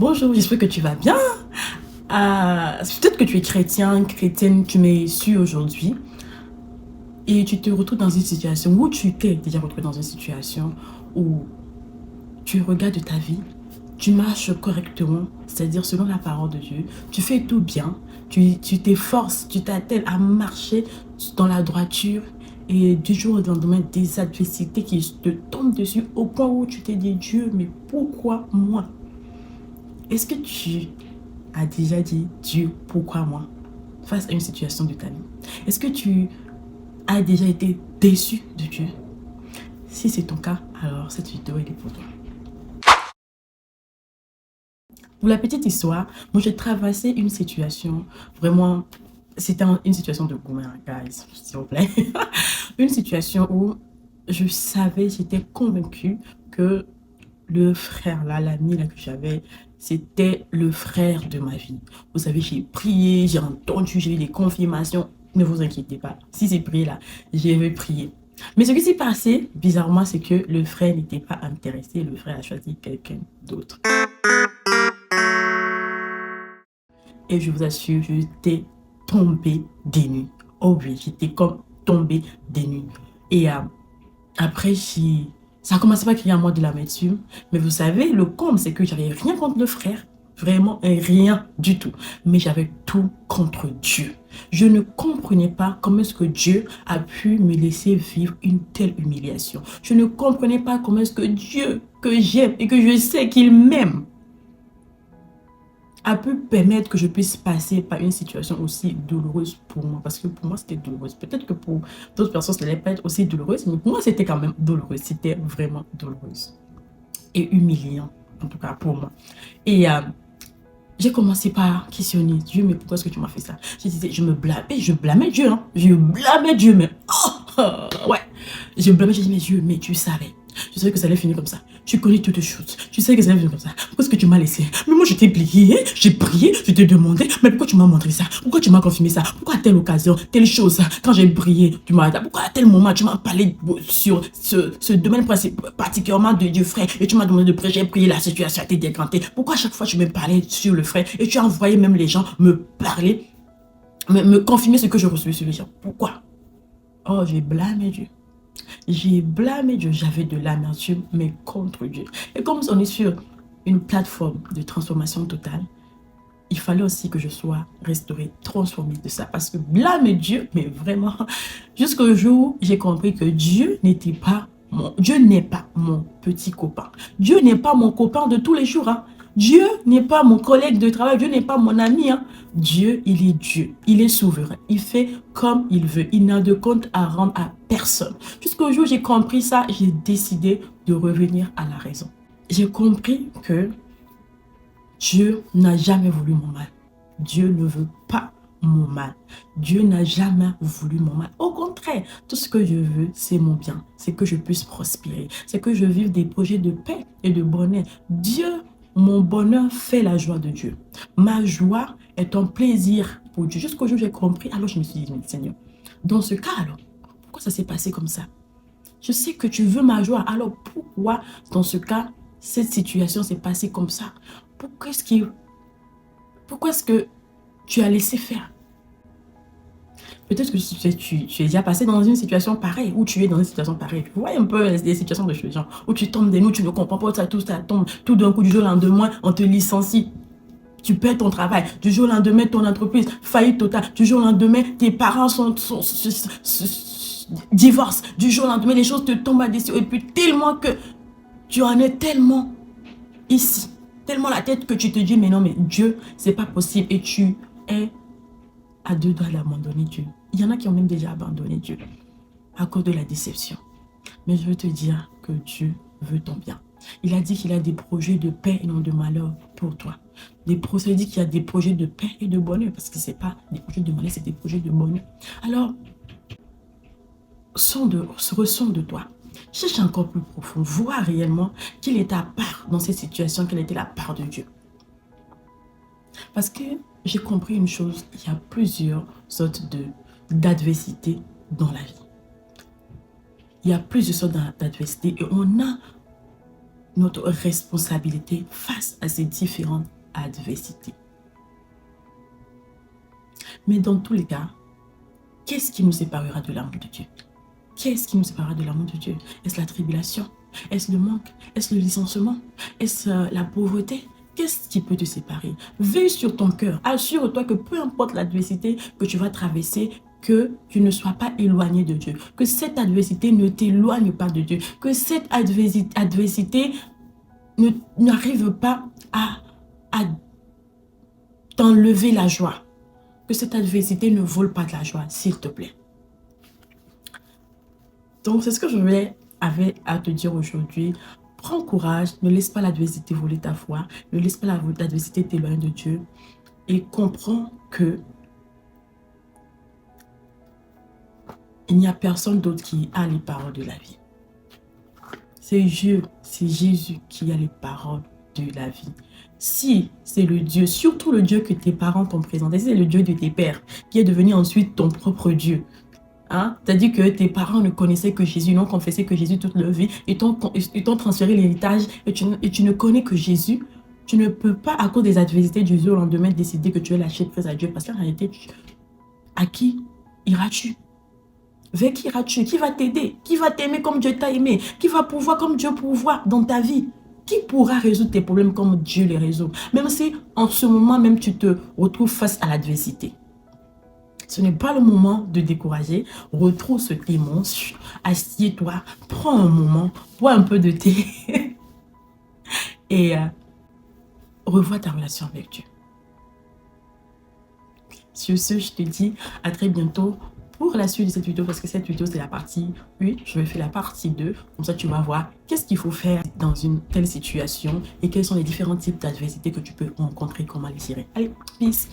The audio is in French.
Bonjour, j'espère que tu vas bien. Peut-être que tu es chrétienne, tu m'es su aujourd'hui et tu te retrouves dans une situation où tu t'es déjà retrouvé dans une situation où tu regardes ta vie, tu marches correctement, c'est-à-dire selon la parole de Dieu, tu fais tout bien, tu t'efforces, tu t'attelles à marcher dans la droiture et du jour au lendemain, des adversités qui te tombent dessus au point où tu t'es dit, Dieu, mais pourquoi moi? Est-ce que tu as déjà dit, Dieu, pourquoi moi? Face à une situation de ta vie. Est-ce que tu as déjà été déçu de Dieu? Si c'est ton cas, alors cette vidéo elle est pour toi. Pour la petite histoire, moi j'ai traversé une situation, vraiment, c'était une situation de boomer, guys, s'il vous plaît. Une situation où je savais, j'étais convaincue que le frère là, l'ami là que j'avais, c'était le frère de ma vie. Vous savez, j'ai prié, j'ai entendu, j'ai eu des confirmations. Ne vous inquiétez pas, si c'est prié là, j'ai prié. Mais ce qui s'est passé, bizarrement, c'est que le frère n'était pas intéressé, le frère a choisi quelqu'un d'autre. Et je vous assure, j'étais tombée des nues. Oh oui, j'étais comme tombée des nues. Et après, ça a commencé par crier à moi de l'amertume. Mais vous savez, le comble, c'est que j'avais rien contre le frère. Vraiment rien du tout. Mais j'avais tout contre Dieu. Je ne comprenais pas comment est-ce que Dieu a pu me laisser vivre une telle humiliation. Je ne comprenais pas comment est-ce que Dieu, que j'aime et que je sais qu'il m'aime, a pu permettre que je puisse passer par une situation aussi douloureuse pour moi. Parce que pour moi, c'était douloureuse. Peut-être que pour d'autres personnes, ça n'allait pas être aussi douloureuse, mais pour moi, c'était quand même douloureuse. C'était vraiment douloureuse. Et humiliant, en tout cas pour moi. Et j'ai commencé par questionner Dieu, mais pourquoi est-ce que tu m'as fait ça? Je blâmais Dieu, hein. Je blâmais Dieu, mais ouais. Je blâmais, j'ai dit, mais Dieu, mais tu savais. Je savais que ça allait finir comme ça. Tu connais toutes les choses. Tu sais que ça allait finir comme ça. Pourquoi est-ce que tu m'as laissé? Mais moi, je t'ai prié, j'ai prié, je t'ai demandé, mais pourquoi tu m'as montré ça? Pourquoi tu m'as confirmé ça? Pourquoi à telle occasion, telle chose, quand j'ai prié, tu m'as... Pourquoi à tel moment, tu m'as parlé sur ce domaine particulièrement de Dieu, frère, et tu m'as demandé de prier, j'ai prié, la situation a été décantée. Pourquoi à chaque fois, tu me parlais sur le frère, et tu as envoyé même les gens me parler, me confirmer ce que je recevais sur les gens? Pourquoi? Oh, j'ai blâmé Dieu. J'ai blâmé Dieu, j'avais de l'amertume, mais contre Dieu. Et comme on est sur une plateforme de transformation totale, il fallait aussi que je sois restaurée, transformée de ça. Parce que blâmer Dieu, mais vraiment, jusqu'au jour où j'ai compris que Dieu n'est pas mon petit copain. Dieu n'est pas mon copain de tous les jours. Hein. Dieu n'est pas mon collègue de travail. Dieu n'est pas mon ami. Hein. Dieu, il est Dieu. Il est souverain. Il fait comme il veut. Il n'a de compte à rendre à personne. Jusqu'au jour où j'ai compris ça, j'ai décidé de revenir à la raison. J'ai compris que Dieu n'a jamais voulu mon mal. Dieu ne veut pas mon mal. Dieu n'a jamais voulu mon mal. Au contraire, tout ce que je veux, c'est mon bien. C'est que je puisse prospérer. C'est que je vive des projets de paix et de bonheur. Dieu, mon bonheur fait la joie de Dieu. Ma joie est un plaisir pour Dieu. Jusqu'au jour où j'ai compris, alors je me suis dit, mais Seigneur, dans ce cas alors, pourquoi ça s'est passé comme ça? Je sais que tu veux ma joie, alors pourquoi dans ce cas, cette situation s'est passée comme ça? Pourquoi est-ce que tu as laissé faire? Peut-être que tu es déjà passé dans une situation pareille, ou tu es dans une situation pareille. Vous voyez un peu des situations de ce genre, où tu tombes des nues, tu ne comprends pas, ça tombe, tout d'un coup, du jour au lendemain, on te licencie. Tu perds ton travail. Du jour au lendemain, ton entreprise, faillite totale. Du jour au lendemain, tes parents divorcent. Du jour au lendemain, les choses te tombent à dessus. Et puis tellement que tu en es tellement ici. Tellement la tête que tu te dis, mais non, mais Dieu, c'est pas possible. Et tu es à deux doigts d'abandonner Dieu. Il y en a qui ont même déjà abandonné Dieu à cause de la déception. Mais je veux te dire que Dieu veut ton bien. Il a dit qu'il a des projets de paix et non de malheur pour toi. Il dit qu'il y a des projets de paix et de bonheur, parce que ce n'est pas des projets de malheur, c'est des projets de bonheur. Alors, ressens de toi. Cherche encore plus profond. Vois réellement quelle est ta part dans cette situation, quelle était la part de Dieu. Parce que j'ai compris une chose, il y a plusieurs sortes d'adversité dans la vie. Il y a plusieurs sortes d'adversité et on a notre responsabilité face à ces différentes adversités. Mais dans tous les cas, qu'est-ce qui nous séparera de l'amour de Dieu? Qu'est-ce qui nous séparera de l'amour de Dieu? Est-ce la tribulation? Est-ce le manque? Est-ce le licenciement? Est-ce la pauvreté? Qu'est-ce qui peut te séparer? Veille sur ton cœur. Assure-toi que peu importe l'adversité que tu vas traverser, que tu ne sois pas éloigné de Dieu. Que cette adversité ne t'éloigne pas de Dieu. Que cette adversité n'arrive pas à t'enlever la joie. Que cette adversité ne vole pas de la joie, s'il te plaît. Donc, c'est ce que je voulais à te dire aujourd'hui. Prends courage, ne laisse pas l'adversité voler ta foi, ne laisse pas l'adversité t'éloigner de Dieu et comprends que il n'y a personne d'autre qui a les paroles de la vie. C'est Dieu, c'est Jésus qui a les paroles de la vie. Si c'est le Dieu, surtout le Dieu que tes parents t'ont présenté, c'est le Dieu de tes pères qui est devenu ensuite ton propre Dieu. Hein? C'est-à-dire que tes parents ne connaissaient que Jésus, n'ont confessé que Jésus toute leur vie, ils t'ont transféré l'héritage et tu ne connais que Jésus. Tu ne peux pas, à cause des adversités du jour au lendemain, décider que tu es lâché prise à Dieu. Parce qu'en réalité, à qui iras-tu? Vers qui iras-tu? Qui va t'aider? Qui va t'aimer comme Dieu t'a aimé? Qui va pouvoir comme Dieu pourvoit dans ta vie? Qui pourra résoudre tes problèmes comme Dieu les résout? Même si en ce moment même tu te retrouves face à l'adversité. Ce n'est pas le moment de décourager. Retrouve ce démon, assieds-toi, prends un moment, bois un peu de thé et revois ta relation avec Dieu. Sur ce, je te dis à très bientôt pour la suite de cette vidéo, parce que cette vidéo c'est la partie 1, je vais faire la partie 2, comme ça tu vas voir qu'est-ce qu'il faut faire dans une telle situation et quels sont les différents types d'adversités que tu peux rencontrer, comment les gérer. Allez, peace!